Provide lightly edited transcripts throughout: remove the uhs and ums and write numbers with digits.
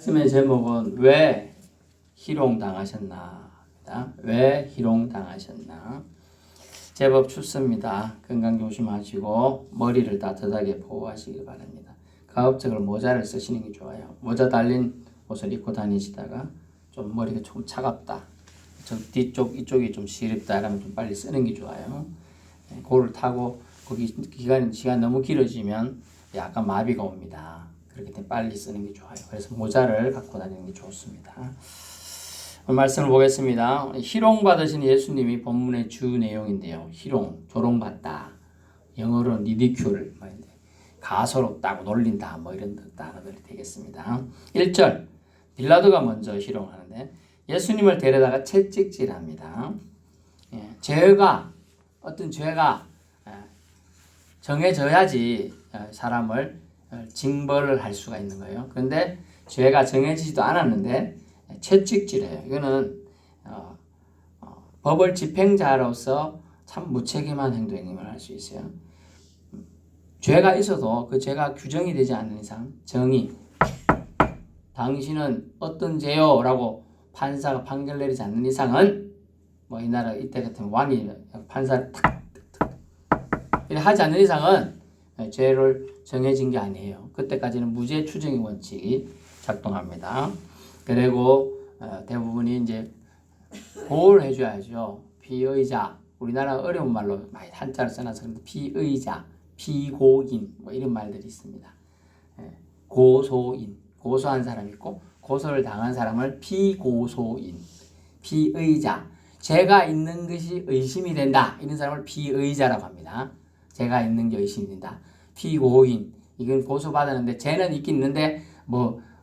말씀의 제목은 왜 희롱당하셨나? 왜 희롱당하셨나? 제법 춥습니다. 건강 조심하시고 머리를 따뜻하게 보호하시기 바랍니다. 가급적으로 모자를 쓰시는 게 좋아요. 모자 달린 옷을 입고 다니시다가 좀 머리가 조금 차갑다, 저 뒤쪽 이쪽이 좀 시렵다 이러면 좀 빨리 쓰는 게 좋아요. 고를 타고 거기 시간 너무 길어지면 약간 마비가 옵니다. 그렇기 때문에 빨리 쓰는 게 좋아요. 그래서 모자를 갖고 다니는 게 좋습니다. 오늘 말씀을 보겠습니다. 희롱 받으신 예수님이 본문의 주 내용인데요. 희롱, 조롱받다. 영어로는 ridicule, 가소롭다고 놀린다, 이런 단어들이 되겠습니다. 1절, 빌라도가 먼저 희롱하는데 예수님을 데려다가 채찍질합니다. 어떤 죄가 정해져야지 사람을 징벌을 할 수가 있는 거예요. 그런데 죄가 정해지지도 않았는데 채찍질해요. 이거는 법을 집행자로서 참 무책임한 행동임을 알 수 있어요. 죄가 있어도 그 죄가 규정이 되지 않는 이상, 정의, 당신은 어떤 죄요? 라고 판사가 판결 내리지 않는 이상은 이 나라 이때 같은 왕이 판사를 하지 않는 이상은 죄를 정해진 게 아니에요. 그때까지는 무죄 추정의 원칙이 작동합니다. 그리고 대부분이 이제 보호를 해줘야죠. 피의자, 우리나라 어려운 말로 많이 한자를 써놔서 그런데 피의자, 피고인 이런 말들이 있습니다. 고소인, 고소한 사람이 있고 고소를 당한 사람을 피고소인, 피의자, 죄가 있는 것이 의심이 된다 이런 사람을 피의자라고 합니다. 죄가 있는 게 의심이 된다. 피고인, 이건 고소받았는데 죄는 있긴 있는데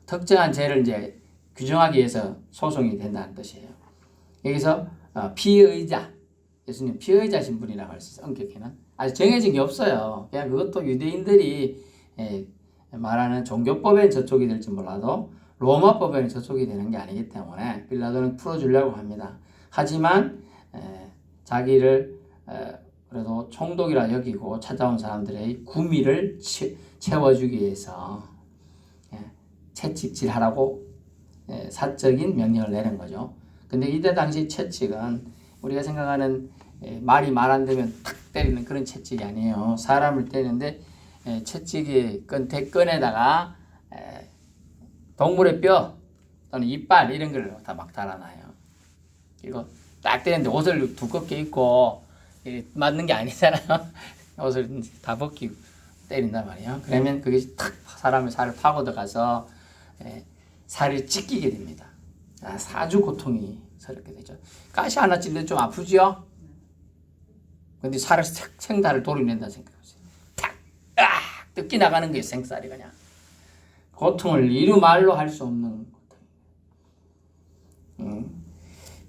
특정한 죄를 이제 규정하기 위해서 소송이 된다는 뜻이에요. 여기서 피의자, 예수님 피의자신 분이라고 할 수 있어요. 엄격히는 아직 정해진 게 없어요. 그냥 그것도 유대인들이 말하는 종교법에는 저촉이 될지 몰라도 로마법에는 저촉이 되는 게 아니기 때문에 빌라도는 풀어주려고 합니다. 하지만 자기를 그래도 총독이라 여기고 찾아온 사람들의 구미를 채워주기 위해서 채찍질하라고 사적인 명령을 내린 거죠. 근데 이때 당시 채찍은 우리가 생각하는 말이 말 안 되면 탁 때리는 그런 채찍이 아니에요. 사람을 때리는데 채찍이 대끈에다가 동물의 뼈 또는 이빨 이런 걸 다 막 달아놔요. 이거 딱 때리는데 옷을 두껍게 입고 맞는 게 아니잖아요. 옷을 다 벗기고 때린단 말이에요. 그러면 그게 탁 사람의 살을 파고 들어가서 살이 찢기게 됩니다. 사주 고통이 서럽게 되죠. 가시 하나 찔려도 좀 아프죠? 근데 살을 생살을 돌려낸다 생각해보세요. 탁! 뜯기 나가는 거예요. 생살이 그냥. 고통을 이루 말로 할 수 없는 고통.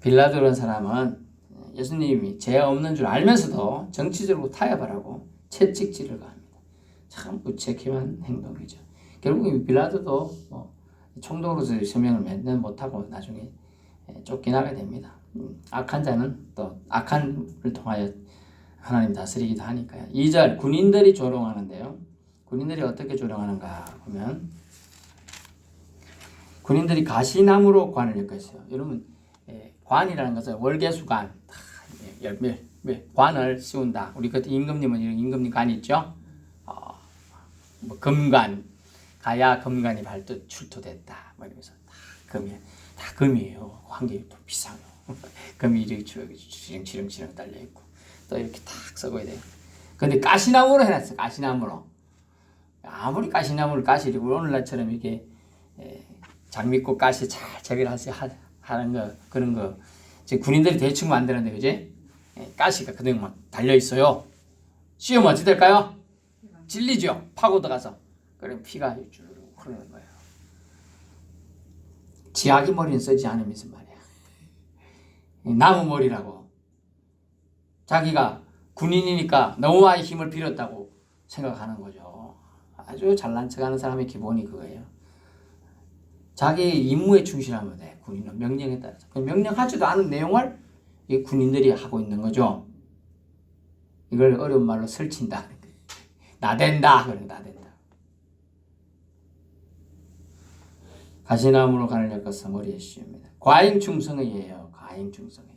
빌라도라는 사람은 예수님이 죄 없는 줄 알면서도 정치적으로 타협을 하고 채찍질을 가합니다. 참 무책임한 행동이죠. 결국 빌라도도 총독으로서 서명을 맺는 못하고 나중에 쫓겨나게 됩니다. 악한 자는 또 악한을 통하여 하나님 다스리기도 하니까요. 2절 군인들이 조롱하는데요. 군인들이 어떻게 조롱하는가 보면 군인들이 가시나무로 관을 엮었어요. 여러분 관이라는 것은 월계수관 관을 씌운다. 우리 그때 임금님은 이런 임금님 관이 있죠. 금관 가야 금관이 출토됐다. 이러면서 다 금이에요. 환경이 또 비싸요. 금이 이렇게 지렁지렁 달려 있고 또 이렇게 탁 썩어야 돼요. 근데 가시나무로 해놨어요. 가시나무로. 아무리 가시나무를 가시리고 오늘날처럼 이렇게 장미꽃 가시 잘 하는 거 그런 거 지금 군인들이 대충 만드는데 그지? 가시가 그대로 막 달려 있어요. 씌우면 어찌 될까요? 찔리죠. 파고 들어가서. 그럼 피가 쭉 흐르는 거예요. 지아기 머리는 쓰지 않으면서 말이야. 나무 머리라고. 자기가 군인이니까 너무 많이 힘을 빌었다고 생각하는 거죠. 아주 잘난 척하는 사람의 기본이 그거예요. 자기 임무에 충실하면 돼. 군인은 명령에 따라서. 명령하지도 않은 내용을 이 군인들이 하고 있는 거죠. 이걸 어려운 말로 설친다. 나댄다. 그래 나댄다. 가시나무로 관을 엮어서 머리에 씌웁니다. 과잉충성이에요. 과잉충성이에요.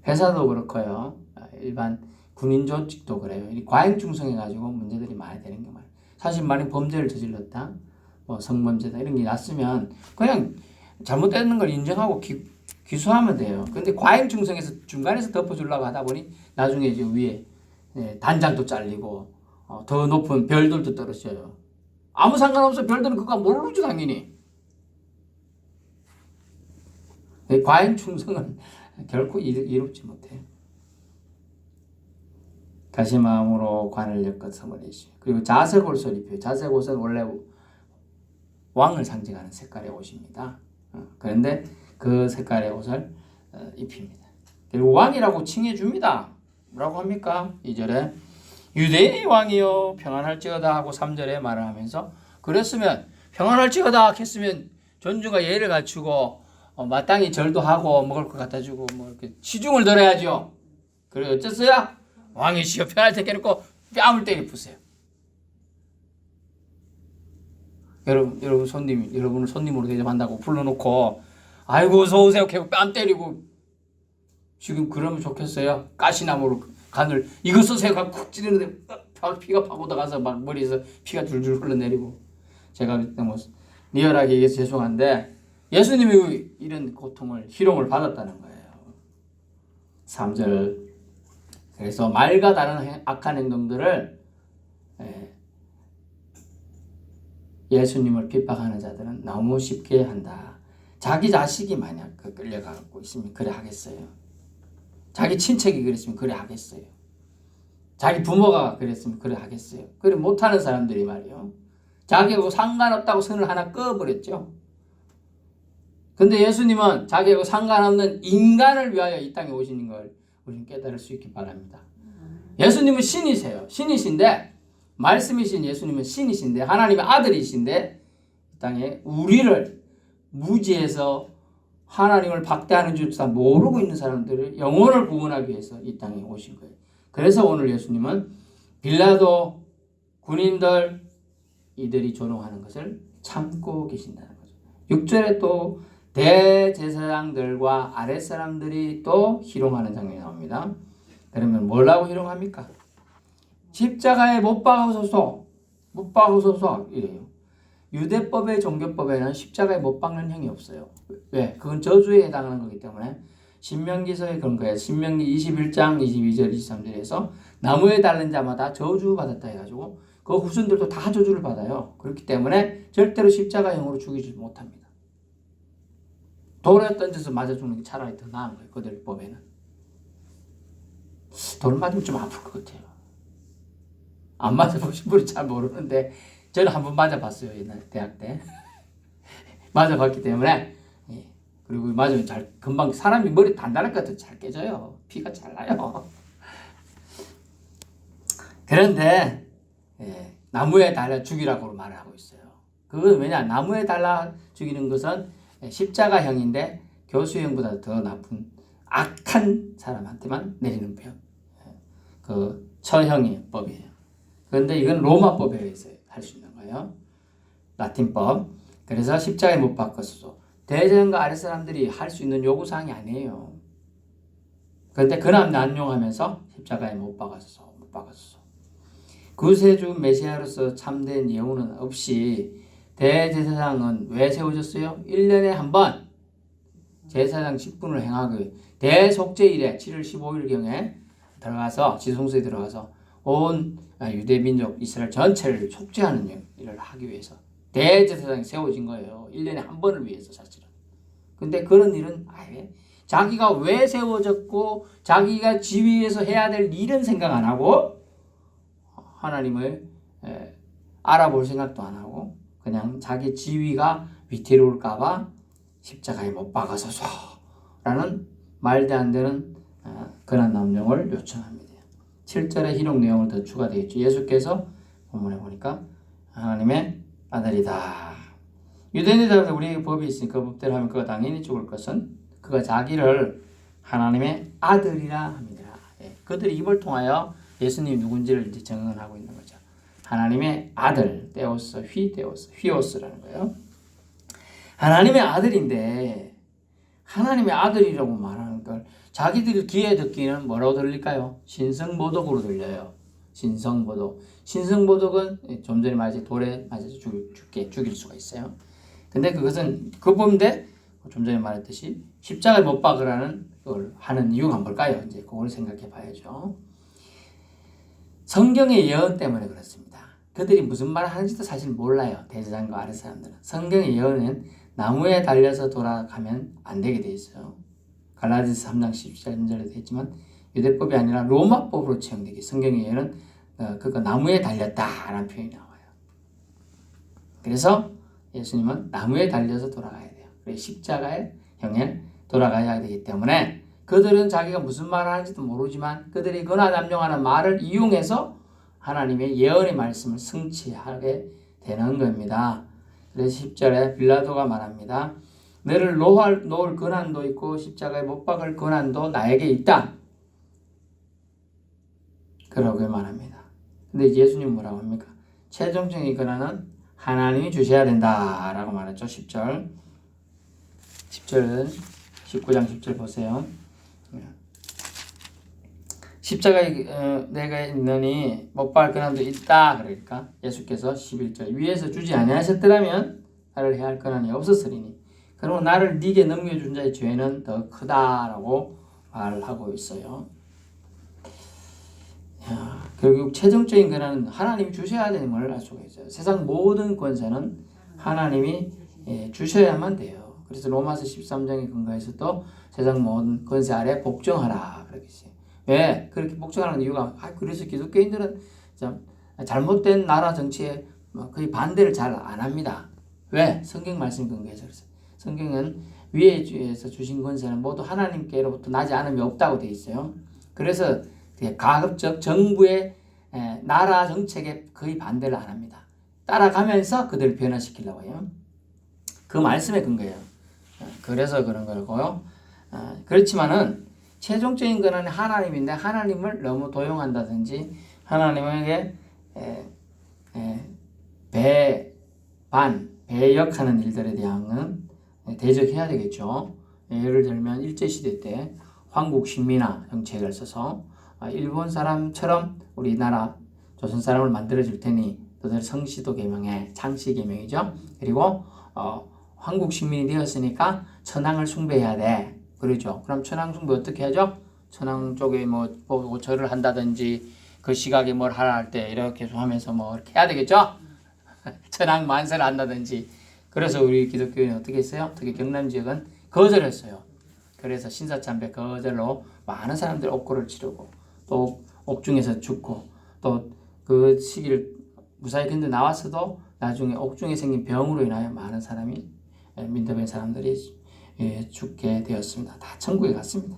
회사도 그렇고요. 일반 군인 조직도 그래요. 과잉충성해가지고 문제들이 많이 되는 게 많아요. 사실 만약 범죄를 저질렀다, 뭐 성범죄다 이런 게 났으면 그냥 잘못되는 걸 인정하고 기소하면 돼요. 근데 과잉충성해서 중간에서 덮어주려고 하다 보니 나중에 이제 위에 단장도 잘리고 더 높은 별들도 떨어져요. 아무 상관없어. 별들은 그거 모르죠 당연히. 과잉충성은 결코 이롭지 못해요. 가시마음으로 관을 엮어서 머리시. 그리고 자색 옷을 입혀요. 자색 옷은 원래 왕을 상징하는 색깔의 옷입니다. 그런데 그 색깔의 옷을 입힙니다. 그리고 왕이라고 칭해줍니다. 뭐라고 합니까? 2절에 유대인의 왕이요 평안할지어다 하고 3절에 말을 하면서 그랬으면 평안할지어다 했으면 존중과 예의를 갖추고 마땅히 절도 하고 먹을 것 갖다 주고 뭐 이렇게 시중을 들어야죠. 그리고 어쨌어요? 왕이시여 편할 때 깨놓고 뺨을 때려 부세요. 여러분을 손님으로 대접한다고 불러놓고 아이고 어서 오세요 하고 뺨 때리고 지금 그러면 좋겠어요? 가시나무로 간을 이거 쓰세요 하고 쿡 찌르는데 피가 파고들어가서 막 머리에서 피가 줄줄 흘러내리고 제가 너무 리얼하게 얘기해서 죄송한데 예수님이 이런 고통을 희롱을 받았다는 거예요. 3절 그래서 말과 다른 악한 행동들을 예수님을 핍박하는 자들은 너무 쉽게 한다. 자기 자식이 만약 끌려가고 있으면 그래 하겠어요. 자기 친척이 그랬으면 그래 하겠어요. 자기 부모가 그랬으면 그래 하겠어요. 그래 못하는 사람들이 말이요. 자기하고 상관없다고 선을 하나 꺼버렸죠. 근데 예수님은 자기하고 상관없는 인간을 위하여 이 땅에 오시는 걸 우리는 깨달을 수 있기 바랍니다. 예수님은 신이세요. 신이신데 말씀이신 예수님은 신이신데 하나님의 아들이신데 이 땅에 우리를 무지해서 하나님을 박대하는 줄 모르고 있는 사람들을 영혼을 구원하기 위해서 이 땅에 오신 거예요. 그래서 오늘 예수님은 빌라도 군인들 이들이 조롱하는 것을 참고 계신다는 거죠. 6절에 또 대제사장들과 아랫사람들이 또 희롱하는 장면이 나옵니다. 그러면 뭐라고 희롱합니까? 십자가에 못 박으소서 이래요. 유대법의 종교법에는 십자가에 못 박는 형이 없어요. 왜? 그건 저주에 해당하는 거기 때문에 신명기서에 그런 거예요. 신명기 21장 22절 23절에서 나무에 달린 자마다 저주받았다 해가지고 그 후손들도 다 저주를 받아요. 그렇기 때문에 절대로 십자가형으로 죽이지 못합니다. 돌에 던져서 맞아 죽는 게 차라리 더 나은 거예요. 그들 법에는. 돌 맞으면 좀 아플 것 같아요. 안 맞아보신 분이 잘 모르는데 저는 한번 맞아봤어요. 옛날 대학 때. 맞아봤기 때문에 그리고 맞으면 금방 사람이 머리 단단할 것 같아도 잘 깨져요. 피가 잘 나요. 그런데 나무에 달라 죽이라고 말을 하고 있어요. 그건 왜냐? 나무에 달라 죽이는 것은 십자가형인데 교수형보다 더 나쁜 악한 사람한테만 내리는 법. 그 처형의 법이에요. 그런데 이건 로마법에 의해서 할 수 있는 거예요. 라틴법. 그래서 십자가에 못 박았어. 대제사장과 아랫사람들이 할 수 있는 요구사항이 아니에요. 그런데 그남 난용하면서 십자가에 못 박았어. 구세주 메시아로서 참된 예우는 없이 대제사장은 왜 세워졌어요? 1년에 한 번 제사장 직분을 행하고 대속죄일에 7월 15일경에 들어가서 지성소에 들어가서 온 유대 민족 이스라엘 전체를 속죄하는 일을 하기 위해서 대제사장이 세워진 거예요. 1년에 한 번을 위해서 사실은. 근데 그런 일은 아예 자기가 왜 세워졌고 자기가 지위에서 해야 될 일은 생각 안 하고 하나님을 알아볼 생각도 안 하고 그냥 자기 지위가 위태로울까 봐 십자가에 못 박아서서 라는 말도 안 되는 그런 남용을 요청합니다. 7절의 희롱 내용을 더 추가되어 있죠. 예수께서 본문에 보니까 하나님의 아들이다. 유대인들 우리에게 법이 있으니까 그 법대로 하면 그가 당연히 죽을 것은 그가 자기를 하나님의 아들이라 합니다. 그들의 입을 통하여 예수님이 누군지를 이제 증언하고 있는 거죠. 하나님의 아들, 데오스, 휘오스라는 거예요. 하나님의 아들인데 하나님의 아들이라고 말하는 걸 자기들 귀에 듣기는 뭐라고 들릴까요? 신성모독으로 들려요. 신성모독. 신성모독은 좀 전에 말했지 돌에 맞아서 죽일 수가 있어요. 근데 그것은 그건데 좀 전에 말했듯이 십자가에 못 박으라는 걸 하는 이유가 뭘까요? 이제 그걸 생각해 봐야죠. 성경의 예언 때문에 그렇습니다. 그들이 무슨 말을 하는지도 사실 몰라요. 대제사장과 아랫 사람들은. 성경의 예언은 나무에 달려서 돌아가면 안 되게 돼 있어요. 갈라디아서 3장 17절에도 했지만 유대법이 아니라 로마법으로 채용되기. 성경의 예언은 그거 나무에 달렸다라는 표현이 나와요. 그래서 예수님은 나무에 달려서 돌아가야 돼요. 그래서 십자가의 형에 돌아가야 되기 때문에 그들은 자기가 무슨 말을 하는지도 모르지만 그들이 근하남용하는 말을 이용해서 하나님의 예언의 말씀을 성취하게 되는 겁니다. 그래서 10절에 빌라도가 말합니다. 너를 놓을 권한도 있고 십자가에 못 박을 권한도 나에게 있다. 그러고 말합니다. 근데 예수님 뭐라고 합니까? 최종적인 권한은 하나님이 주셔야 된다라고 말했죠. 10절 19장 10절 보세요. 십자가에 내가 있느니 못 박을 권한도 있다. 그러니까 예수께서 11절 위에서 주지 아니하셨더라면 나를 해할 권한이 없었으리니 그러므로 나를 네게 넘겨준 자의 죄는 더 크다라고 말하고 있어요. 결국 최종적인 권한은 하나님이 주셔야 되는 걸 알 수가 있어요. 세상 모든 권세는 하나님이 주셔야만 돼요. 그래서 로마서 13장의 근거에서도 세상 모든 권세 아래 복종하라 그렇게 했어요. 왜 그렇게 복종하는 이유가 그래서 기독교인들은 잘못된 나라 정치에 거의 반대를 잘 안 합니다. 왜? 성경 말씀 근거해서 그래서 성경은 위에서 주신 권세는 모두 하나님께로부터 나지 않음이 없다고 되어 있어요. 그래서 가급적 정부의 나라 정책에 거의 반대를 안 합니다. 따라가면서 그들을 변화시키려고 해요. 그 말씀에 근거해요. 그래서 그런 거고요. 그렇지만은 최종적인 권한은 하나님인데 하나님을 너무 도용한다든지 하나님에게 배역하는 일들에 대한 대적해야 되겠죠. 예를 들면 일제시대 때 황국신민화 정책을 써서 일본 사람처럼 우리나라 조선 사람을 만들어줄 테니 너들 성씨도 개명해. 창씨 개명이죠. 그리고 황국신민이 되었으니까 천황을 숭배해야 돼. 그러죠. 그럼 천황 숭배 어떻게 하죠? 천황 쪽에 뭐 보고 절을 한다든지 그 시각에 뭘 하라 할 때 이렇게 하면서 뭐 이렇게 해야 되겠죠? 천황 만세를 한다든지. 그래서 우리 기독교인은 어떻게 했어요? 특히 경남 지역은 거절했어요. 그래서 신사참배 거절로 많은 사람들이 옥고를 치르고 또 옥중에서 죽고 또 그 시기를 무사히 견뎌 나왔어도 나중에 옥중에 생긴 병으로 인하여 많은 사람이 민법의 사람들이 죽게 되었습니다. 다 천국에 갔습니다.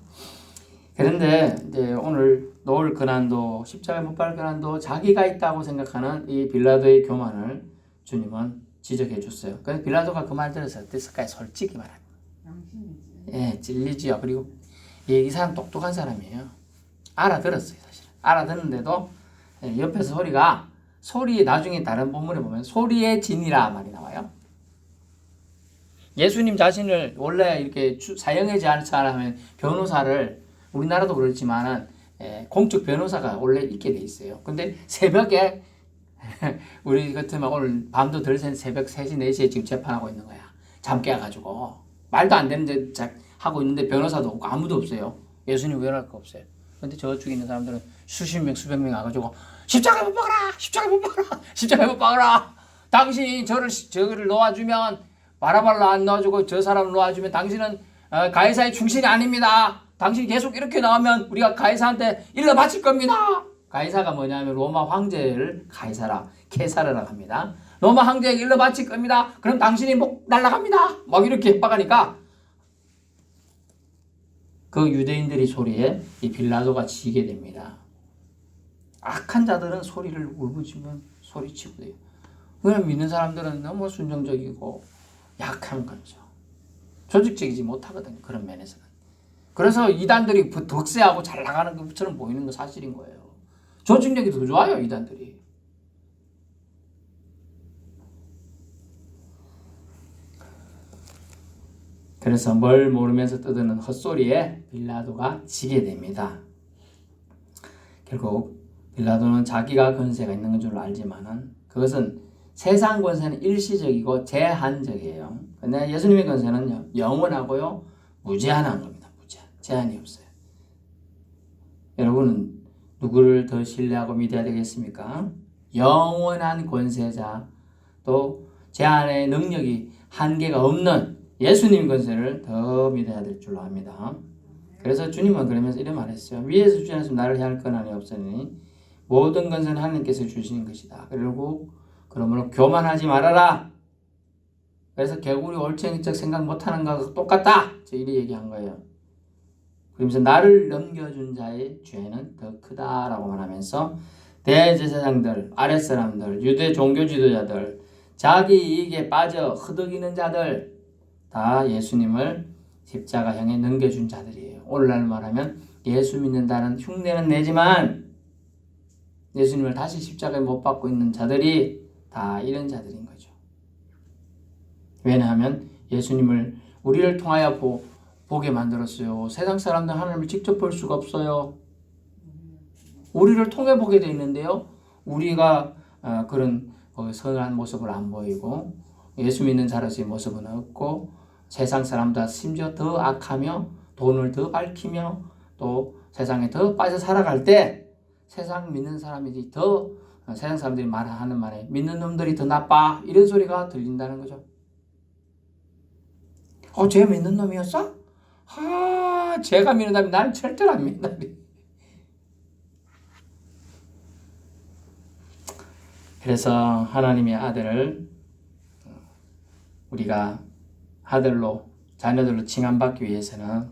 그런데 이제 오늘 놓을 권한도 십자가에 못 박을 권한도 자기가 있다고 생각하는 이 빌라도의 교만을 주님은 지적해 줬어요. 그래서 빌라도가 그 말 들어서 어땠을까요? 솔직히 말합니다. 찔리지요. 그리고 이 사람 똑똑한 사람이에요. 알아들었어요, 사실. 알아듣는데도 옆에서 소리에 나중에 다른 본문에 보면 소리의 진이라 말이 나와요. 예수님 자신을 원래 이렇게 사형하지 않으면 변호사를 우리나라도 그렇지만은 공적 변호사가 원래 있게 돼 있어요. 근데 새벽에 우리 같으면 오늘 밤도 덜 센 새벽 3시, 4시에 지금 재판하고 있는 거야. 잠 깨가지고 말도 안 되는데 하고 있는데 변호사도 없고 아무도 없어요. 예수님 외연할 거 없어요. 근데 저쪽에 있는 사람들은 수십 명, 수백 명 와가지고 십자가에 못 박아라! 십자가에 못 박아라! 십자가에 못 박아라! 당신이 저를 놓아주면 바라발라 안 놓아주고 저 사람 놓아주면 당신은 가이사의 충신이 아닙니다. 당신이 계속 이렇게 나오면 우리가 가이사한테 일러 바칠 겁니다. 가이사가 뭐냐면 로마 황제를 케사라라고 합니다. 로마 황제에게 일러 바칠 겁니다. 그럼 당신이 목 날라갑니다. 막 이렇게 협박하니까 그 유대인들이 소리에 이 빌라도가 지게 됩니다. 악한 자들은 소리를 울부짖으면 소리치고 돼요. 그냥 믿는 사람들은 너무 순종적이고 약한 거죠. 조직적이지 못하거든요. 그런 면에서는. 그래서 이단들이 덕세하고 잘 나가는 것처럼 보이는 건 사실인 거예요. 조직력이 더 좋아요. 이단들이. 그래서 뭘 모르면서 떠드는 헛소리에 빌라도가 지게 됩니다. 결국 빌라도는 자기가 권세가 있는 줄 알지만은 그것은 세상 권세는 일시적이고 제한적이에요. 근데 예수님의 권세는 영원하고요, 무제한한 겁니다. 무제한, 제한이 없어요. 여러분은 누구를 더 신뢰하고 믿어야 되겠습니까? 영원한 권세자, 또 제한의 능력이 한계가 없는 예수님 권세를 더 믿어야 될 줄로 압니다. 그래서 주님은 그러면서 이런 말을 했어요. 위에서 주지 않으면 나를 향할 권한이 없으니 모든 권세는 하나님께서 주시는 것이다. 그리고 그러므로 교만하지 말아라. 그래서 결국 우리 올챙이적 생각 못하는 것과 똑같다. 이렇게 얘기한 거예요. 그러면서 나를 넘겨준 자의 죄는 더 크다라고 말하면서 대제사장들, 아랫사람들, 유대 종교 지도자들, 자기 이익에 빠져 흐득이는 자들 다 예수님을 십자가 향해 넘겨준 자들이에요. 오늘날 말하면 예수 믿는다는 흉내는 내지만 예수님을 다시 십자가에 못 박고 있는 자들이 다 이런 자들인 거죠. 왜냐하면 예수님을 우리를 통하여 보게 만들었어요. 세상 사람들 하나님을 직접 볼 수가 없어요. 우리를 통해 보게 되어 있는데요. 우리가 그런 선한 모습을 안 보이고 예수 믿는 자로서의 모습은 없고 세상 사람보다 심지어 더 악하며 돈을 더 밝히며 또 세상에 더 빠져 살아갈 때 세상 믿는 사람이 더 세상 사람들이 말하는 말에 믿는 놈들이 더 나빠 이런 소리가 들린다는 거죠. 쟤 믿는 놈이었어? 제가 믿는다면 나는 절대로 안 믿는다. 그래서 하나님의 아들을 우리가 아들로 자녀들로 칭함받기 위해서는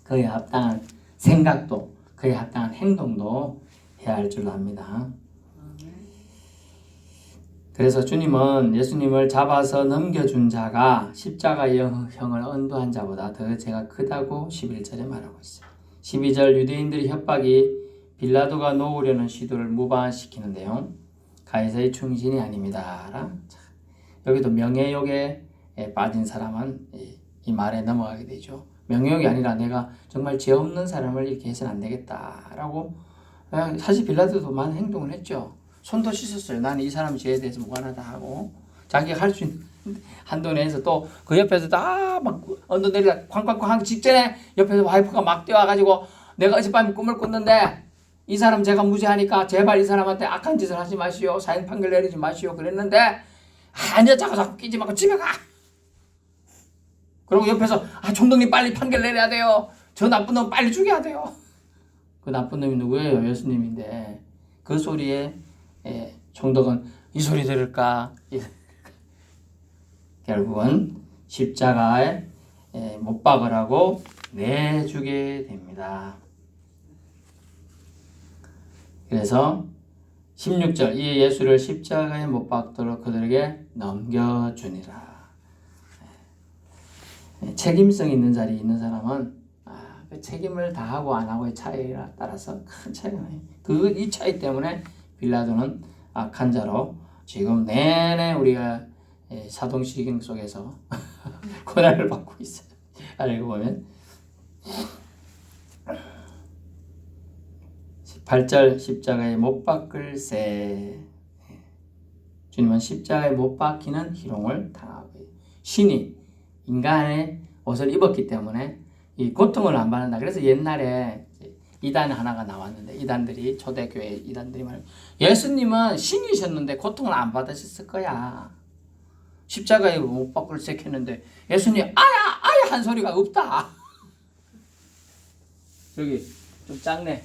그에 합당한 생각도 그에 합당한 행동도 해야 할 줄 압니다. 그래서 주님은 예수님을 잡아서 넘겨준 자가 십자가의 형을 언도한 자보다 더 죄가 크다고 11절에 말하고 있어요. 12절 유대인들의 협박이 빌라도가 놓으려는 시도를 무방시키는데요. 가이사의 충신이 아닙니다. 여기도 명예욕에 빠진 사람은 이 말에 넘어가게 되죠. 명예욕이 아니라 내가 정말 죄 없는 사람을 이렇게 해서는 안 되겠다라고 사실 빌라도도 많은 행동을 했죠. 손도 씻었어요. 나는 이 사람 죄에 대해서 무관하다 하고 자기가 할 수 있는 한도 내에서 또 그 옆에서 다 막 언더 내리라 쾅쾅쾅 하기 직전에 옆에서 와이프가 막 뛰어와가지고 내가 어젯밤에 꿈을 꿨는데 이 사람 제가 무죄하니까 제발 이 사람한테 악한 짓을 하지 마시오. 사형 판결 내리지 마시오. 그랬는데 여자가 자꾸 끼지 말고 집에 가. 그리고 옆에서 총독님 빨리 판결 내려야 돼요. 저 나쁜 놈 빨리 죽여야 돼요. 그 나쁜 놈이 누구예요? 예수님인데 그 소리에 총독은 이 소리 들을까? 결국은 십자가에 못 박으라고 내주게 됩니다. 그래서 16절 이 예수를 십자가에 못 박도록 그들에게 넘겨주니라. 책임성 있는 자리에 있는 사람은 그 책임을 다하고 안 하고의 차이에 따라서 큰 차이가 나요. 이 차이 때문에 빌라도는 악한 자로 지금 내내 우리가 사동시경 속에서 고난을 받고 있어요. 알고 보면 18절 십자가에 못 박을세. 주님은 십자가에 못 박히는 희롱을 당하고 신이 인간의 옷을 입었기 때문에 이 고통을 안 받는다. 그래서 옛날에 이단 하나가 나왔는데 이단들이 초대교회 이단들이 말해요. 예수님은 신이셨는데 고통을 안 받으셨을 거야. 십자가에 못 박을세 했는데 예수님 아야 한 소리가 없다. 여기 좀 작네.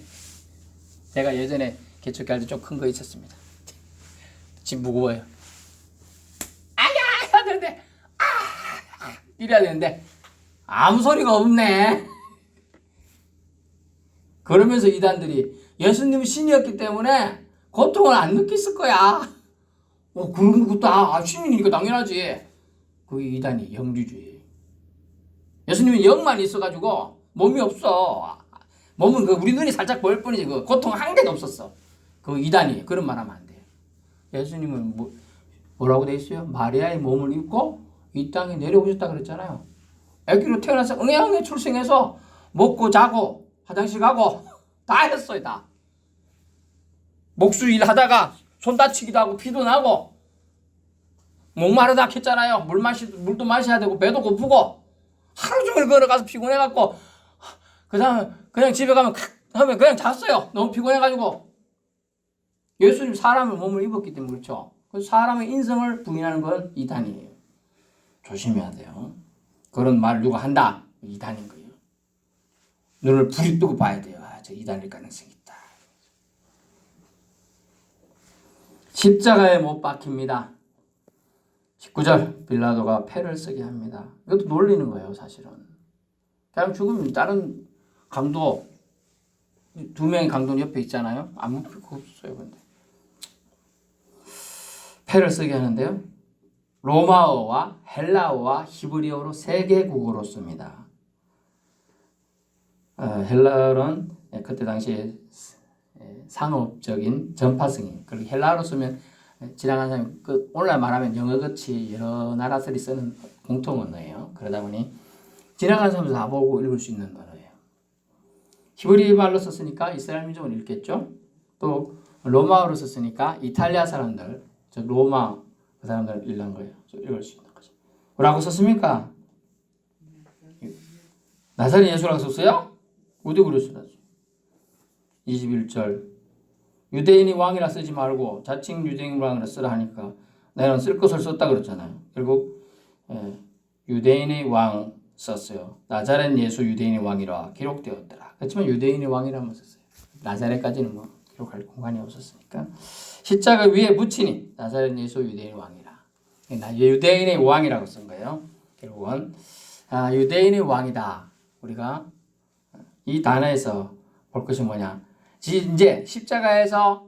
제가 예전에 개척교 할 때 좀 큰 거 있었습니다. 지금 무거워요. 해야 되는데 이래야 되는데 아무 소리가 없네. 그러면서 이단들이 예수님은 신이었기 때문에 고통을 안 느꼈을 거야. 그런 것도 신이니까 당연하지. 그게 이단이 영주주의. 예수님은 영만 있어가지고 몸이 없어. 몸은 우리 눈이 살짝 보일 뿐이지 그 고통 한 개도 없었어. 그 이단이 그런 말하면 안 돼요. 예수님은 뭐라고 돼 있어요? 마리아의 몸을 입고 이 땅에 내려오셨다 그랬잖아요. 애기로 태어나서 응애응애 출생해서 먹고 자고 화장실 가고 다 했어요. 다. 목수 일 하다가 손 다치기도 하고 피도 나고 목마르다 했잖아요. 물도 마셔야 되고 배도 고프고 하루 종일 걸어가서 피곤해갖고 그 다음에 그냥 집에 하면 그냥 잤어요. 너무 피곤해가지고. 예수님 사람의 몸을 입었기 때문에 그렇죠. 그래서 사람의 인성을 부인하는 건 이단이에요. 조심해야 돼요. 그런 말을 누가 한다. 이단인 거예요. 눈을 부리뜨고 봐야 돼요. 저 이단일 가능성이 있다. 십자가에 못 박힙니다. 19절 빌라도가 패를 쓰게 합니다. 이것도 놀리는 거예요. 사실은. 그냥 죽으면 다른 강도 두 명의 강도는 옆에 있잖아요. 아무 필요 없어요. 근데 패를 쓰게 하는데요. 로마어와 헬라어와 히브리어로 세 개 국어로 씁니다. 헬라어는 그때 당시에 상업적인 전파성이, 그리고 헬라어로 쓰면 지나가는 사람이 오늘날 말하면 영어같이 여러 나라들이 쓰는 공통 언어예요. 그러다 보니 지나가는 사람도 다 보고 읽을 수 있는 언어예요. 히브리 말로 썼으니까 이스라엘 민족은 읽겠죠. 또 로마어로 썼으니까 이탈리아 사람들, 즉 로마 그 사람들 읽는 거예요. 읽을 수 있는 거죠. 뭐라고 썼습니까? 나사렛 예수라고 썼어요? 어디 그랬어요? 21절 유대인이 왕이라 쓰지 말고 자칭 유대인 왕이라 쓰라 하니까 나는 쓸 것을 썼다 그랬잖아요. 결국 유대인의 왕 썼어요. 나자렛 예수 유대인의 왕이라 기록되었더라. 그렇지만 유대인의 왕이라만 썼어요. 나자렛까지는 뭐 기록할 공간이 없었으니까. 십자가 위에 붙이니 나자렛 예수 유대인의 왕이라. 유대인의 왕이라고 쓴 거예요. 결국은 유대인의 왕이다. 우리가 이 단어에서 볼 것이 뭐냐. 이제 십자가에서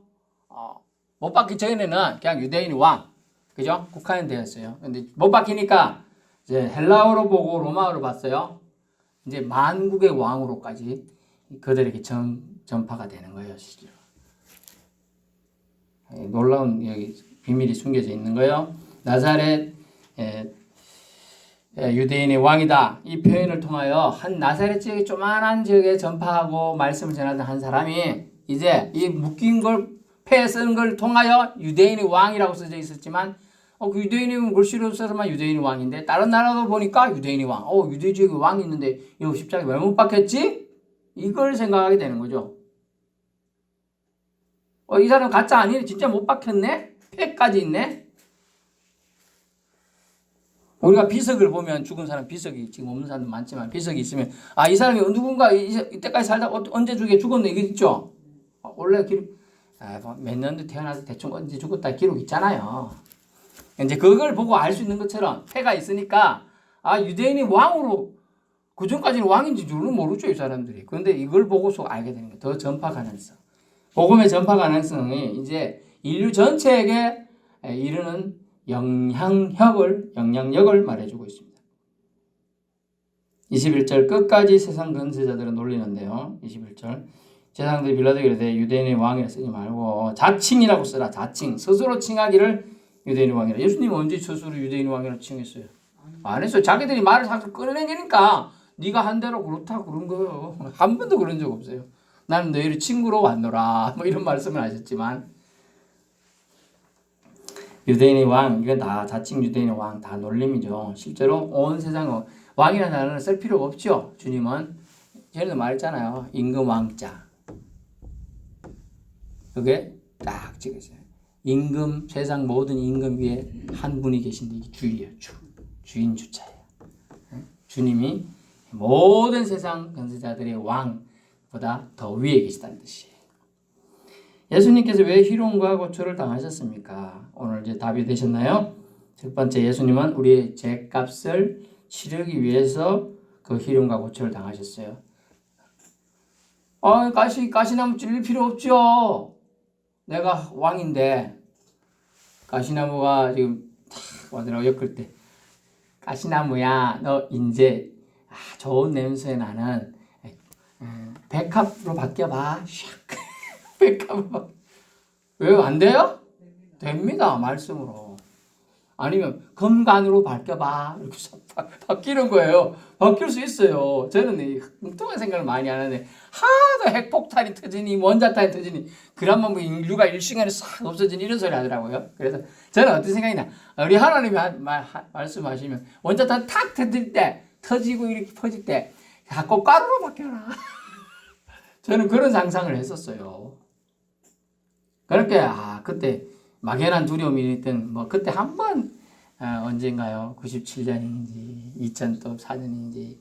못 박기 전에는 그냥 유대인의 왕, 그죠? 국한되었어요. 근데 못 박히니까 이제 헬라어로 보고 로마어로 봤어요. 이제 만국의 왕으로까지 그들에게 전파가 되는 거예요, 실제로. 놀라운 여기 비밀이 숨겨져 있는 거예요. 나사렛 유대인의 왕이다. 이 표현을 통하여 한 나사렛 지역의 조만한 지역에 전파하고 말씀을 전하던 한 사람이 이제 이 묶인 걸 패에 쓰는 걸 통하여 유대인의 왕이라고 써져 있었지만 그 유대인의 글씨로 써서만 유대인의 왕인데 다른 나라도 보니까 유대인의 왕. 유대 지역에 왕이 있는데 이거 십자가에 왜 못 박혔지? 이걸 생각하게 되는 거죠. 이 사람 가짜 아니네. 진짜 못 박혔네? 패까지 있네? 우리가 비석을 보면 죽은 사람 비석이 지금 없는 사람도 많지만 비석이 있으면 이 사람이 누군가 이때까지 살다 언제 죽었네 이게 있죠. 원래 기록 몇 년도 태어나서 대충 언제 죽었다 기록 있잖아요. 이제 그걸 보고 알 수 있는 것처럼 패가 있으니까 유대인이 왕으로 그 전까지는 왕인지 줄은 모르죠 이 사람들이. 그런데 이걸 보고서 알게 되는 거예요. 더 전파 가능성. 복음의 전파 가능성이 이제 인류 전체에게 이르는 영향력을 말해주고 있습니다. 21절 끝까지 세상 건세자들은 놀리는데요. 21절 세상들이 빌라도에게 이르되 유대인의 왕이라 쓰지 말고 자칭이라고 쓰라. 자칭. 스스로 칭하기를 유대인의 왕이라. 예수님 언제 스스로 유대인의 왕이라고 칭했어요? 안 했어요. 자기들이 말을 자꾸 끌어내니까 네가 한 대로 그렇다 그런 거예요. 한 번도 그런 적 없어요. 나는 너희를 친구로 왔노라. 뭐 이런 말씀을 하셨지만 유대인의 왕, 이건 다 자칭 유대인의 왕, 다 놀림이죠. 실제로 온 세상 왕이라는 단어를 쓸 필요가 없죠. 주님은 전에도 말했잖아요. 임금 왕자. 그게 딱 찍었어요. 임금, 세상 모든 임금 위에 한 분이 계신데 이게 주예요. 주인 주차예요. 주님이 모든 세상 권세자들의 왕보다 더 위에 계시다는 뜻이에요. 예수님께서 왜 희롱과 고초를 당하셨습니까? 오늘 이제 답이 되셨나요? 첫 번째, 예수님은 우리의 죄값을 치르기 위해서 그 희롱과 고초를 당하셨어요. 가시나무 찔릴 필요 없죠. 내가 왕인데 가시나무가 지금 탁 와더라고 엮을 때 가시나무야 너 이제 좋은 냄새 나는 백합으로 바뀌어봐. 백합으로. 왜 안 돼요? 됩니다. 말씀으로. 아니면 금간으로 바뀌어봐. 이렇게 바뀌는 거예요. 바뀔 수 있어요. 저는 이 엉뚱한 생각을 많이 하는데 하도 핵폭탄이 터지니 원자탄이 터지니 그러면 뭐 인류가 일시간에 싹 없어지니 이런 소리 하더라고요. 그래서 저는 어떤 생각이냐. 우리 하나님이 말씀하시면 원자탄 탁 터질 때 터지고 이렇게 퍼질 때 자꾸 가루로 바뀌어라. 저는 그런 상상을 했었어요. 그렇게 그때 막연한 두려움이 있던 뭐 그때 한번 언젠가요? 97년인지 2004년인지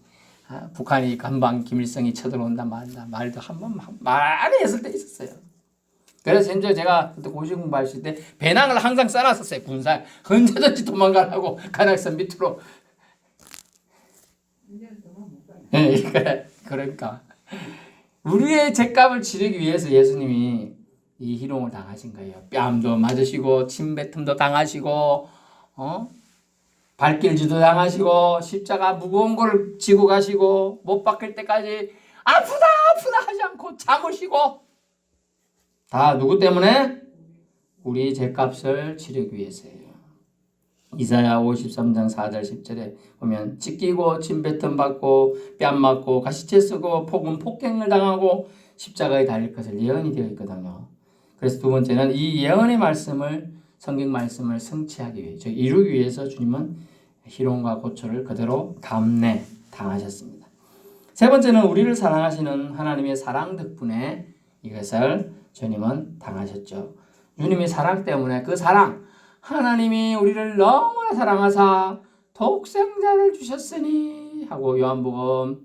북한이 간방 김일성이 쳐들어온다 말도 한번 많이 했을 때 있었어요. 그래서 심지어 제가 그때 고시 공부하실 때 배낭을 항상 싸놨었어요. 군사 언제든지 도망가라고 간악선 밑으로. 그러니까 우리의 죄값을 치르기 위해서 예수님이 이 희롱을 당하신 거예요. 뺨도 맞으시고 침뱉음도 당하시고 발길질도 당하시고 십자가 무거운 걸 지고 가시고 못 박힐 때까지 아프다 하지 않고 참으시고 다 누구 때문에? 우리 죄값을 치르기 위해서예요. 이사야 53장 4절 10절에 보면 찢기고 침뱉음 받고 뺨 맞고 가시채 쓰고 폭행을 당하고 십자가에 달릴 것을 예언이 되어 있거든요. 그래서 두 번째는 이 예언의 말씀을 성경 말씀을 성취하기 위해 이루기 위해서 주님은 희롱과 고초를 그대로 감내 당하셨습니다. 세 번째는 우리를 사랑하시는 하나님의 사랑 덕분에 이것을 주님은 당하셨죠. 주님의 사랑 때문에 그 사랑 하나님이 우리를 너무나 사랑하사 독생자를 주셨으니 하고 요한복음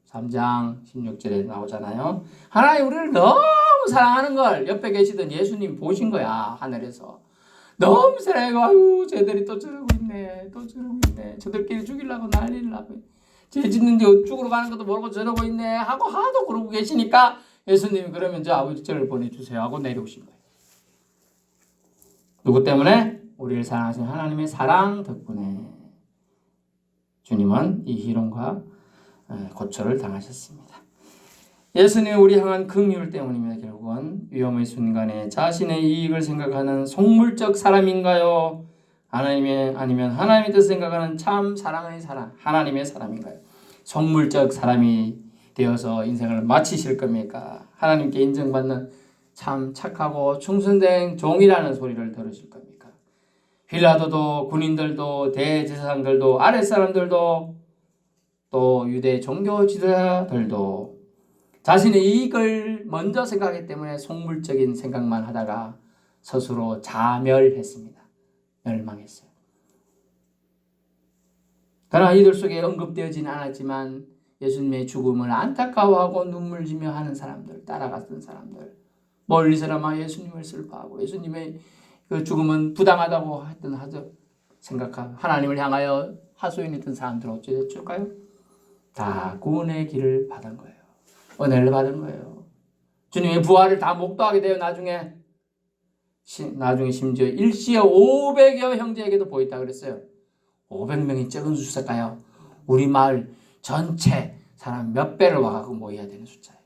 3장 16절에 나오잖아요. 하나님 우리를 너무 사랑하는 걸 옆에 계시던 예수님 보신 거야. 하늘에서 너무 사랑하고 아유 쟤들이 또 저러고 있네. 저들끼리 죽이려고 난리를 나고 죄 짓는데 죽으러 가는 것도 모르고 저러고 있네 하고 하도 그러고 계시니까 예수님이 그러면 저 아버지 저를 보내주세요 하고 내려오신 거예요. 누구 때문에? 우리를 사랑하신 하나님의 사랑 덕분에 주님은 이 희롱과 고초를 당하셨습니다. 예수님이 우리 향한 긍휼 때문입니다. 결국은 위험의 순간에 자신의 이익을 생각하는 속물적 사람인가요? 아니면 하나님의 뜻을 생각하는 참 사랑의 사람, 하나님의 사람인가요? 속물적 사람이 되어서 인생을 마치실 겁니까? 하나님께 인정받는 참 착하고 충성된 종이라는 소리를 들으실 겁니까? 빌라도도 군인들도 대제사장들도 아랫사람들도 또 유대 종교 지도자들도 자신의 이익을 먼저 생각하기 때문에 속물적인 생각만 하다가 스스로 자멸했습니다. 멸망했어요. 그러나 이들 속에 언급되어지는 않았지만 예수님의 죽음을 안타까워하고 눈물지며 하는 사람들, 따라갔던 사람들, 멀리서나마 예수님을 슬퍼하고 예수님의 그 죽음은 부당하다고 하죠. 생각하고 하나님을 향하여 하소연했던 사람들은 어찌됐을까요? 다 구원의 길을 받은 거예요. 은혜를 받은 거예요. 주님의 부활을 다 목도하게 돼요. 나중에 심지어 일시에 500여 형제에게도 보였다 그랬어요. 500명이 적은 숫자가요. 우리 마을 전체 사람 몇 배를 와가고 모여야 되는 숫자예요.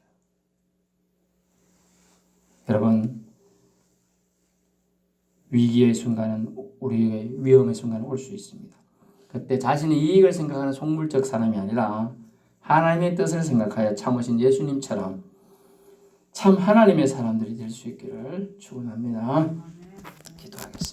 여러분 위기의 순간은 우리의 위험의 순간은 올 수 있습니다. 그때 자신의 이익을 생각하는 속물적 사람이 아니라 하나님의 뜻을 생각하여 참으신 예수님처럼 참 하나님의 사람들이 될 수 있기를 축원합니다. 기도하겠습니다.